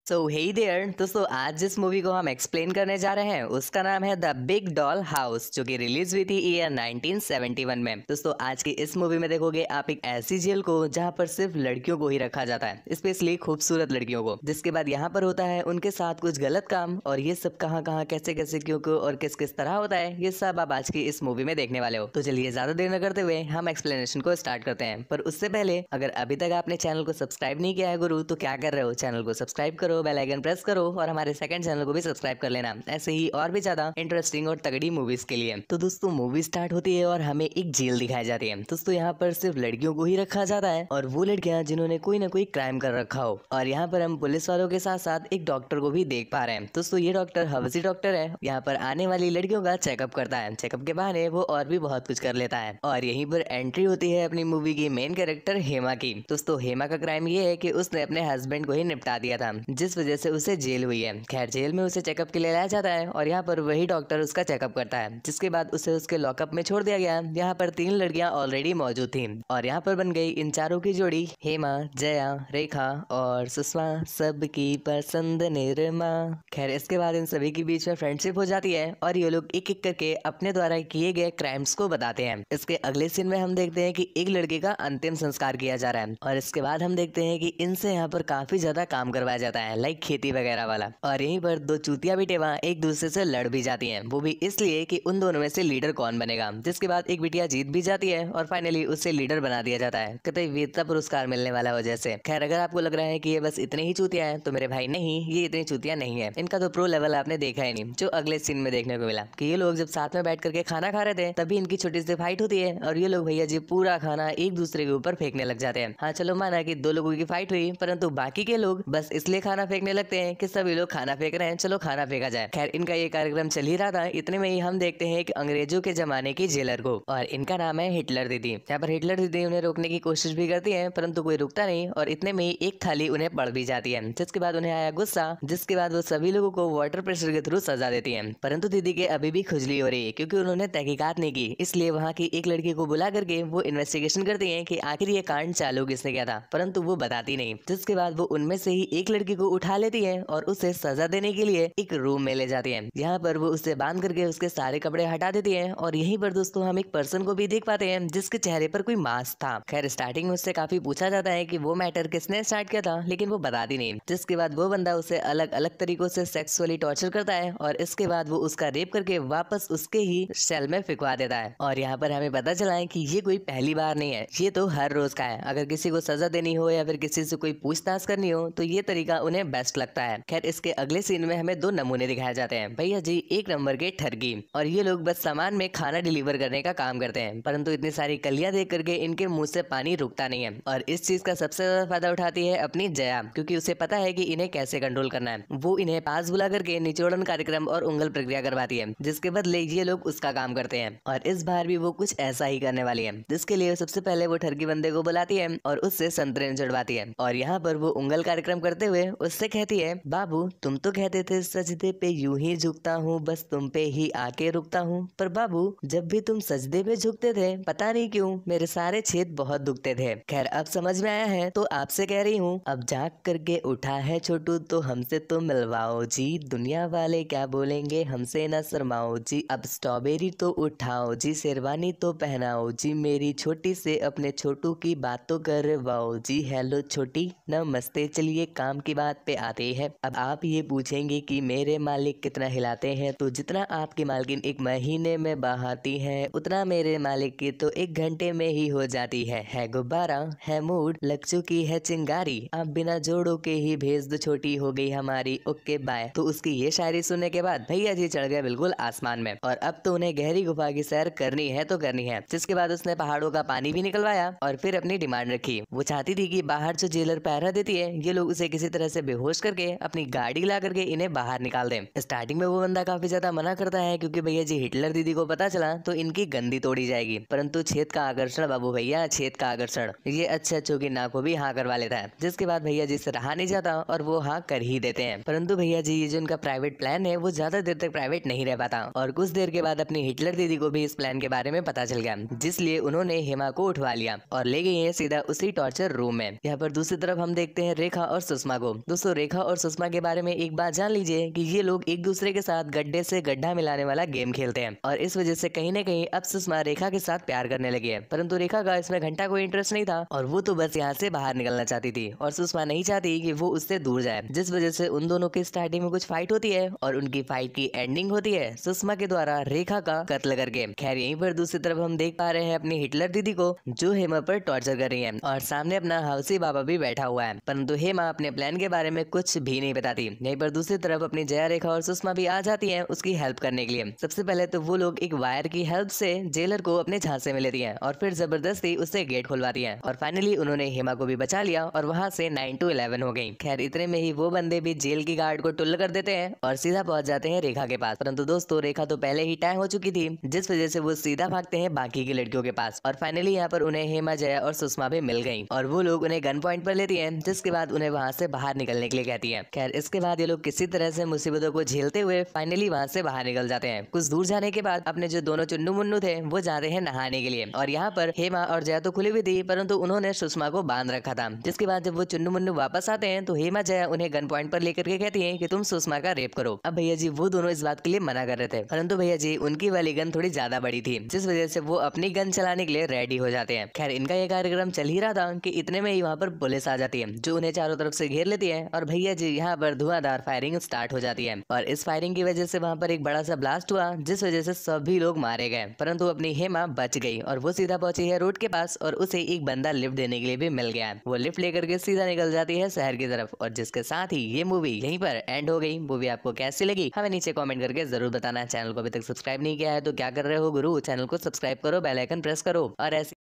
सो हे there दोस्तों, आज जिस मूवी को हम एक्सप्लेन करने जा रहे हैं उसका नाम है द बिग डॉल हाउस, जो कि रिलीज हुई थी ईयर 1971 में। दोस्तों, आज की इस मूवी में देखोगे आप एक ऐसी जेल को जहां पर सिर्फ लड़कियों को ही रखा जाता है, स्पेशली खूबसूरत लड़कियों को। जिसके बाद यहाँ पर होता है उनके साथ कुछ गलत काम, और ये सब कहाँ कहाँ कैसे कैसे क्यों क्यों और किस किस तरह होता है, ये सब आप आज की इस मूवी में देखने वाले हो। तो चलिए ज्यादा देर न करते हुए हम एक्सप्लेनेशन को स्टार्ट करते हैं। पर उससे पहले अगर अभी तक आपने चैनल को सब्सक्राइब नहीं किया है गुरु, तो क्या कर रहे हो, चैनल को सब्सक्राइब करो, बेल आइकन प्रेस करो और हमारे सेकंड चैनल को भी सब्सक्राइब कर लेना, ऐसे ही और भी ज्यादा इंटरेस्टिंग और तगड़ी मूवीज के लिए। तो दोस्तों, मूवी स्टार्ट होती है और हमें एक जेल दिखाई जाती है। दोस्तों, यहाँ पर सिर्फ लड़कियों को ही रखा जाता है, और वो लड़कियां जिन्होंने कोई ना कोई क्राइम कर रखा हो। और यहाँ पर हम पुलिस वालों के साथ साथ एक डॉक्टर को भी देख पा रहे हैं। दोस्तों, ये डॉक्टर हवसी डॉक्टर है, यहाँ पर आने वाली लड़कियों का चेकअप करता है। चेकअप के बहाने वो और भी बहुत कुछ कर लेता है। और यहीं पर एंट्री होती है अपनी मूवी की मेन कैरेक्टर हेमा की। दोस्तों, हेमा का क्राइम ये है कि उसने अपने हस्बैंड को ही निपटा दिया था, जिस वजह से उसे जेल हुई है। खैर, जेल में उसे चेकअप के लिए लाया जाता है और यहाँ पर वही डॉक्टर उसका चेकअप करता है, जिसके बाद उसे उसके लॉकअप में छोड़ दिया गया। यहाँ पर 3 लड़कियां ऑलरेडी मौजूद थी और यहाँ पर बन गई इन चारों की जोड़ी हेमा, जया, रेखा और सुषमा, सबकी पसंद निरमा। खैर, इसके बाद इन सभी के बीच में फ्रेंडशिप हो जाती है और ये लोग एक एक करके अपने द्वारा किए गए क्राइम्स को बताते हैं। इसके अगले सीन में हम देखते हैं कि एक लड़के का अंतिम संस्कार किया जा रहा है, और इसके बाद हम देखते हैं कि इनसे यहाँ पर काफी ज्यादा काम करवाया जाता है, लाइक खेती वगैरह वाला। और यहीं पर 2 चूतिया बिटेवा एक दूसरे से लड़ भी जाती हैं, वो भी इसलिए कि उन दोनों में से लीडर कौन बनेगा। जिसके बाद एक बिटिया जीत भी जाती है और फाइनली उसे लीडर बना दिया जाता है, कतई वीरता पुरस्कार मिलने वाला हो जैसे। खैर, अगर आपको लग रहा है कि ये बस इतने ही चूतिया है, तो मेरे भाई नहीं, ये इतनी चूतिया नहीं है। इनका तो प्रो लेवल आपने देखा ही नहीं, जो अगले सीन में देखने को मिला कि ये लोग जब साथ में बैठ करके खाना खा रहे थे, तभी इनकी छोटी सी फाइट होती है और ये लोग भैया जी पूरा खाना एक दूसरे के ऊपर फेंकने लग जाते हैं। हाँ, चलो माना कि 2 लोगों की फाइट हुई, परंतु बाकी के लोग बस इसलिए खाना फेंकने लगते हैं कि सभी लोग खाना फेंक रहे हैं, चलो खाना फेंका जाए। खैर, इनका ये कार्यक्रम चल ही रहा था, इतने में ही हम देखते हैं एक अंग्रेजों के जमाने की जेलर को, और इनका नाम है हिटलर दीदी। यहाँ पर हिटलर दीदी उन्हें रोकने की कोशिश भी करती है, परंतु कोई रुकता नहीं, और इतने में ही एक थाली उन्हें पड़ भी जाती है। जिसके बाद उन्हें आया गुस्सा, जिसके बाद वो सभी लोगों को वाटर प्रेशर के थ्रू सजा देती है। परंतु दीदी के अभी भी खुजली हो रही है, क्योंकि उन्होंने तहकीकात नहीं की। इसलिए वहाँ की एक लड़की को बुला करके वो इन्वेस्टिगेशन करती है कि आखिर ये कांड चालू किसने किया था, परंतु वो बताती नहीं। जिसके बाद वो उनमें से ही एक लड़की को उठा लेती है और उसे सजा देने के लिए एक रूम में ले जाती है। यहाँ पर वो उसे बांध करके उसके सारे कपड़े हटा देती है, और यहीं पर दोस्तों हम एक पर्सन को भी देख पाते हैं जिसके चेहरे पर कोई मास्क था। खैर, स्टार्टिंग में उससे काफी पूछा जाता है कि वो मैटर किसने स्टार्ट किया था, लेकिन वो बताती नहीं। जिसके बाद वो बंदा उसे अलग अलग तरीकों से सेक्सुअली टॉर्चर करता है, और इसके बाद वो उसका रेप करके वापस उसके ही सेल में फिकवा देता है। और यहाँ पर हमें पता चला है कि ये कोई पहली बार नहीं है, ये तो हर रोज का है। अगर किसी को सजा देनी हो या फिर किसी से कोई पूछताछ करनी हो, तो ये तरीका उन्हें बेस्ट लगता है। खैर, इसके अगले सीन में हमें 2 नमूने दिखाए जाते हैं, भैया जी 1 नंबर के ठगी, और ये लोग बस सामान में खाना डिलीवर करने का काम करते हैं। परंतु इतनी सारी कलियां देख करके इनके मुंह से पानी रुकता नहीं है, और इस चीज का सबसे ज्यादा फायदा उठाती है अपनी जया, क्योंकि उसे पता है कि इन्हें कैसे कंट्रोल करना है। वो इन्हें पास बुला करके निचोड़न कार्यक्रम और उंगल प्रक्रिया करवाती है, जिसके बदले ये लोग उसका काम करते हैं। और इस बार भी वो कुछ ऐसा ही करने वाली है, जिसके लिए सबसे पहले वो ठगी बंदे को बुलाती है और उससे संतरे चढ़वाती है। और यहाँ पर वो उंगल कार्यक्रम करते हुए उससे कहती है, बाबू तुम तो कहते थे सजदे पे यूं ही झुकता हूँ, बस तुम पे ही आके रुकता हूँ, पर बाबू जब भी तुम सजदे पे झुकते थे, पता नहीं क्यों मेरे सारे छेद बहुत दुखते थे। खैर, अब समझ में आया है तो आपसे कह रही हूँ, अब जाग करके उठा है छोटू, तो हमसे तो मिलवाओ जी, दुनिया वाले क्या बोलेंगे हमसे ना शर्माओ जी, अब स्ट्रॉबेरी तो उठाओ जी, शेरवानी तो पहनाओ जी, मेरी छोटी से अपने छोटू की बात तो करवाओ जी। हेलो छोटी, नमस्ते, चलिए काम की बात पे आते हैं। अब आप ये पूछेंगे कि मेरे मालिक कितना हिलाते हैं, तो जितना आपकी मालकिन 1 महीने में बहाती है, उतना मेरे मालिक की तो 1 घंटे में ही हो जाती है गुब्बारा, है मूड, लग चुकी है चिंगारी, आप बिना जोड़ों के ही भेज दो, छोटी हो गई हमारी, ओके बाय। तो उसकी ये शायरी सुनने के बाद भैया जी चढ़ गए बिल्कुल आसमान में, और अब तो उन्हें गहरी गुफा की सैर करनी है तो करनी है। जिसके बाद उसने पहाड़ों का पानी भी निकलवाया और फिर अपनी डिमांड रखी। वो चाहती थी कि बाहर जो जेलर पहरा देती है, ये लोग उसे किसी तरह से बेहोश करके अपनी गाड़ी ला करके इन्हें बाहर निकाल दें। स्टार्टिंग में वो बंदा काफी ज्यादा मना करता है, क्योंकि भैया जी हिटलर दीदी को पता चला तो इनकी गंदी तोड़ी जाएगी। परंतु छेद का आकर्षण बाबू भैया, छेद का आकर्षण, ये अच्छे अच्छों की नाक को भी हाँ करवा लेता है। जिसके बाद भैया जी से रहा नहीं जाता और वो हाँ कर ही देते हैं। परंतु भैया जी ये जो उनका प्राइवेट प्लान है, वो ज्यादा देर तक प्राइवेट नहीं रह पाता, और कुछ देर के बाद अपनी हिटलर दीदी को भी इस प्लान के बारे में पता चल गया, जिसलिए उन्होंने हेमा को उठवा लिया और ले गई है सीधा उसी टॉर्चर रूम में। यहाँ पर दूसरी तरफ हम देखते हैं रेखा और सुषमा को। दोस्तों रेखा और सुषमा के बारे में एक बात जान लीजिए कि ये लोग एक दूसरे के साथ गड्ढे से गड्ढा मिलाने वाला गेम खेलते हैं और इस वजह से कहीं न कहीं अब सुषमा रेखा के साथ प्यार करने लगी है, परंतु रेखा का इसमें घंटा कोई इंटरेस्ट नहीं था और वो तो बस यहाँ से बाहर निकलना चाहती थी और सुषमा नहीं चाहती कि वो उससे दूर जाए, जिस वजह से उन दोनों की स्टार्टिंग में कुछ फाइट होती है और उनकी फाइट की एंडिंग होती है सुषमा के द्वारा रेखा का कत्ल करके। खैर यहीं पर दूसरी तरफ हम देख पा रहे हैं अपनी हिटलर दीदी को जो हेमा पर टॉर्चर कर रही है और सामने अपना हवसी बाबा भी बैठा हुआ है, परंतु हेमा अपने प्लान के बारे में कुछ भी नहीं बताती। यहीं पर दूसरी तरफ अपनी जया रेखा और सुषमा भी आ जाती है उसकी हेल्प करने के लिए। सबसे पहले तो वो लोग एक वायर की हेल्प से जेलर को अपने झांसे में लेती है और फिर जबरदस्ती उससे गेट खुलवाती है और फाइनली उन्होंने हेमा को भी बचा लिया और वहां से 9 to 11 हो गई। खैर इतने में ही वो बंदे भी जेल की गार्ड को टुल्ल कर देते हैं और सीधा पहुंच जाते हैं रेखा के पास, परंतु दोस्तों रेखा तो पहले ही टाइम हो चुकी थी जिस वजह से वो सीधा भागते हैं बाकी की लड़कियों के पास और फाइनली यहाँ पर उन्हें हेमा जया और सुषमा भी मिल गई और वो लोग उन्हें गन पॉइंट पर लेती है, जिसके बाद उन्हें वहां से बाहर निकलने के लिए कहती है। खैर इसके बाद ये लोग किसी तरह से मुसीबतों को झेलते हुए फाइनली वहां से बाहर निकल जाते हैं। कुछ दूर जाने के बाद अपने जो दोनों चुन्नू मुन्नू थे वो जाते हैं नहाने के लिए और यहाँ पर हेमा और जया तो खुली हुई थी परंतु उन्होंने सुषमा को बांध रखा था। जिसके बाद जब वो चुन्नू मुन्नू वापस आते हैं तो हेमा जया उन्हें गन पॉइंट पर लेकर के कहती है कि तुम सुषमा का रेप करो। अब भैया जी वो दोनों इस बात के लिए मना कर रहे थे, परंतु भैया जी उनकी वाली गन थोड़ी ज्यादा बड़ी थी जिस वजह से वो अपनी गन चलाने के लिए रेडी हो जाते हैं। खैर इनका ये कार्यक्रम चल ही रहा था कि इतने में ही वहाँ पर पुलिस आ जाती है जो उन्हें चारों तरफ से घेर लेती है और भैया जी यहाँ पर धुआंधार फायरिंग स्टार्ट हो जाती है और इस फायरिंग की वजह से वहाँ पर एक बड़ा सा ब्लास्ट हुआ जिस वजह से सभी लोग मारे गए, परंतु अपनी हेमा बच गई और वो सीधा पहुंची है रोड के पास और उसे एक बंदा लिफ्ट देने के लिए भी मिल गया। वो लिफ्ट लेकर के सीधा निकल जाती है शहर की तरफ और जिसके साथ ही ये मूवी यहीं पर एंड हो गई। मूवी आपको कैसी लगी हमें नीचे कमेंट करके जरूर बताना। चैनल को अभी तक सब्सक्राइब नहीं किया है तो क्या कर रहे हो गुरु, चैनल को सब्सक्राइब करो, बेल आइकन प्रेस करो और ऐसे